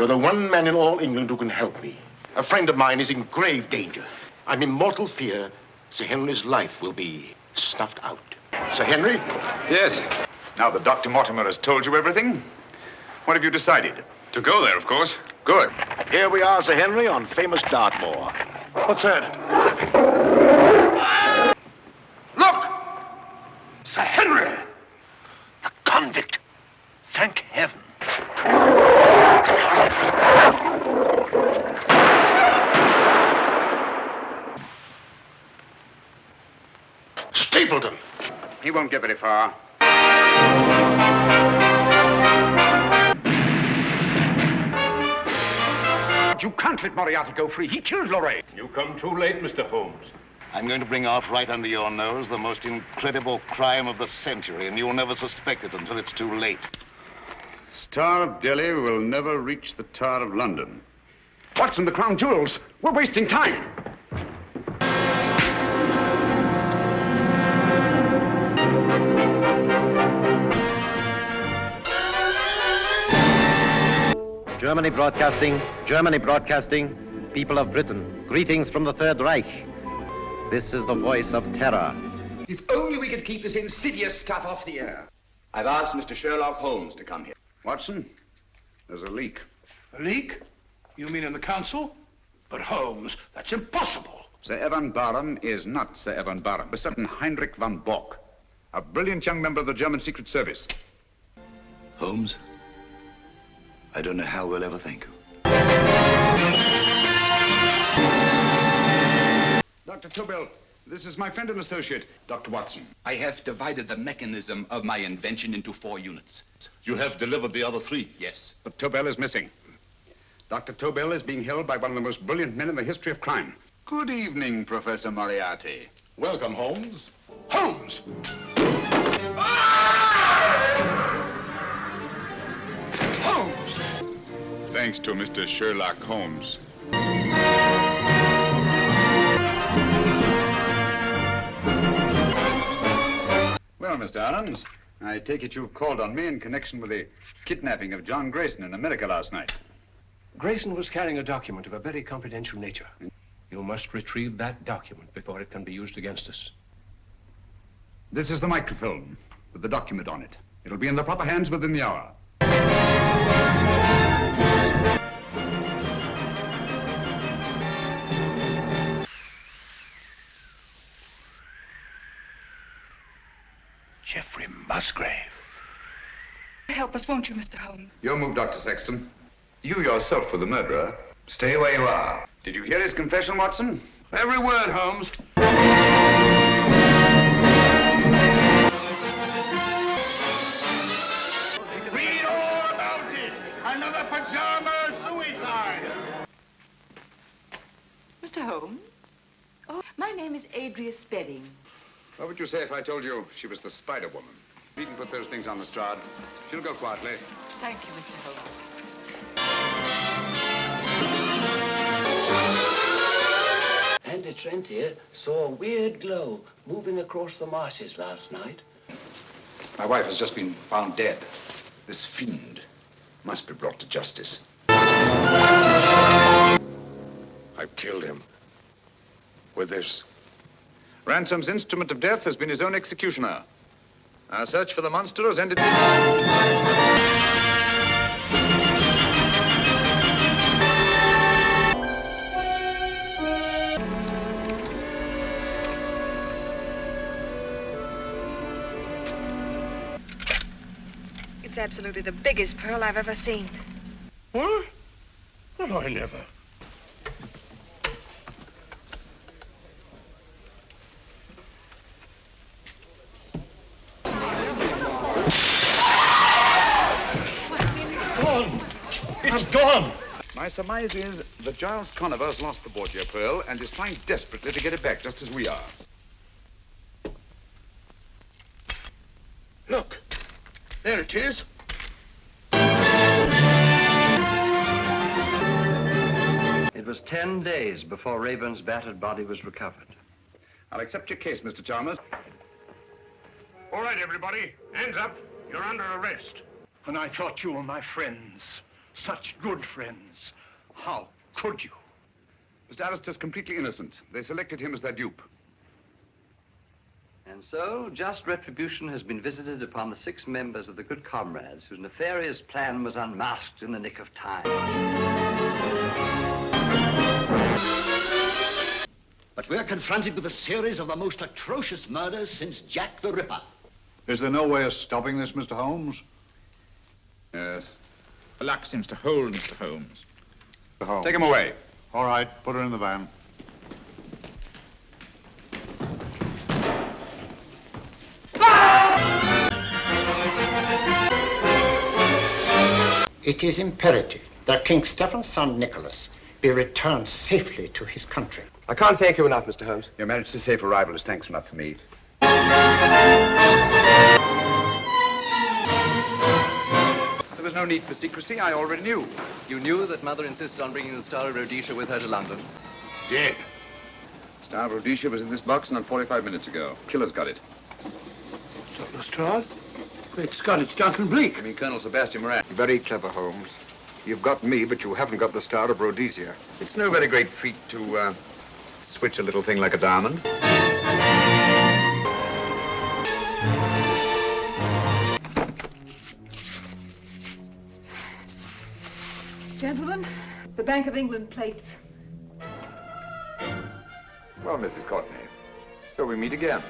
You're the one man in all England who can help me. A friend of mine is in grave danger. I'm in mortal fear Sir Henry's life will be snuffed out. Sir Henry? Yes. Now that Dr. Mortimer has told you everything, what have you decided? To go there, of course. Good. Here we are, Sir Henry, on famous Dartmoor. What's that? Look! Sir Henry! The convict. Thank heaven. Stapleton. He won't get very far. You can't let Moriarty go free. He killed Lorraine. You come too late, Mr. Holmes. I'm going to bring off right under your nose the most incredible crime of the century, and you'll never suspect it until it's too late. Star of Delhi will never reach the Tower of London. Watson, the crown jewels. We're wasting time. Germany broadcasting, people of Britain, greetings from the Third Reich. This is the voice of terror. If only we could keep this insidious stuff off the air. I've asked Mr. Sherlock Holmes to come here. Watson, there's a leak. A leak? You mean in the council? But Holmes, that's impossible. Sir Evan Barham is not Sir Evan Barham. A certain Heinrich von Bock, a brilliant young member of the German Secret Service. Holmes, I don't know how we'll ever thank you. Dr. Tobel, this is my friend and associate, Dr. Watson. I have divided the mechanism of my invention into 4 units. You have delivered the other 3? Yes. But Tobel is missing. Dr. Tobel is being held by one of the most brilliant men in the history of crime. Good evening, Professor Moriarty. Welcome, Holmes. Holmes! Holmes! Thanks to Mr. Sherlock Holmes. Well, Mr. Ahrens, I take it you've called on me in connection with the kidnapping of John Grayson in America last night. Grayson was carrying a document of a very confidential nature. You must retrieve that document before it can be used against us. This is the microfilm with the document on it. It'll be in the proper hands within the hour. Geoffrey Musgrave. Help us, won't you, Mr. Holmes? Your move, Dr. Sexton. You yourself were the murderer. Stay where you are. Did you hear his confession, Watson? Every word, Holmes. Read all about it. Another pajama suicide. Mr. Holmes? Oh, my name is Adria Spedding. What would you say if I told you she was the Spider Woman? You can put those things on the Strad. She'll go quietly. Thank you, Mr. Holmes. Andy Trent here saw a weird glow moving across the marshes last night. My wife has just been found dead. This fiend must be brought to justice. I've killed him. With this. Ransom's instrument of death has been his own executioner. Our search for the monster has ended. It's absolutely the biggest pearl I've ever seen. What? Well, I never. It's gone! My surmise is that Giles Conover's lost the Borgia pearl and is trying desperately to get it back, just as we are. Look, there it is. It was 10 days before Rayburn's battered body was recovered. I'll accept your case, Mr. Chalmers. All right, everybody. Hands up. You're under arrest. And I thought you were my friends. Such good friends. How could you? Mr. Alistair's completely innocent. They selected him as their dupe. And so, just retribution has been visited upon the 6 members of the Good Comrades whose nefarious plan was unmasked in the nick of time. But we're confronted with a series of the most atrocious murders since Jack the Ripper. Is there no way of stopping this, Mr. Holmes? Yes. The luck seems to hold, Mr. Holmes. Take him away. All right, put her in the van. It is imperative that King Stephen's son Nicholas be returned safely to his country. I can't thank you enough, Mr. Holmes. Your Majesty's safe arrival is thanks enough for me. There was no need for secrecy. I already knew. You knew that Mother insisted on bringing the Star of Rhodesia with her to London? Dead. Star of Rhodesia was in this box not 45 minutes ago. Killer's got it. Lestrade? Great Scott, it's Duncan Bleak. I mean, Colonel Sebastian Moran. Very clever, Holmes. You've got me, but you haven't got the Star of Rhodesia. It's no very great feat to switch a little thing like a diamond. Gentlemen, the Bank of England plates. Well, Mrs. Courtney, so we meet again.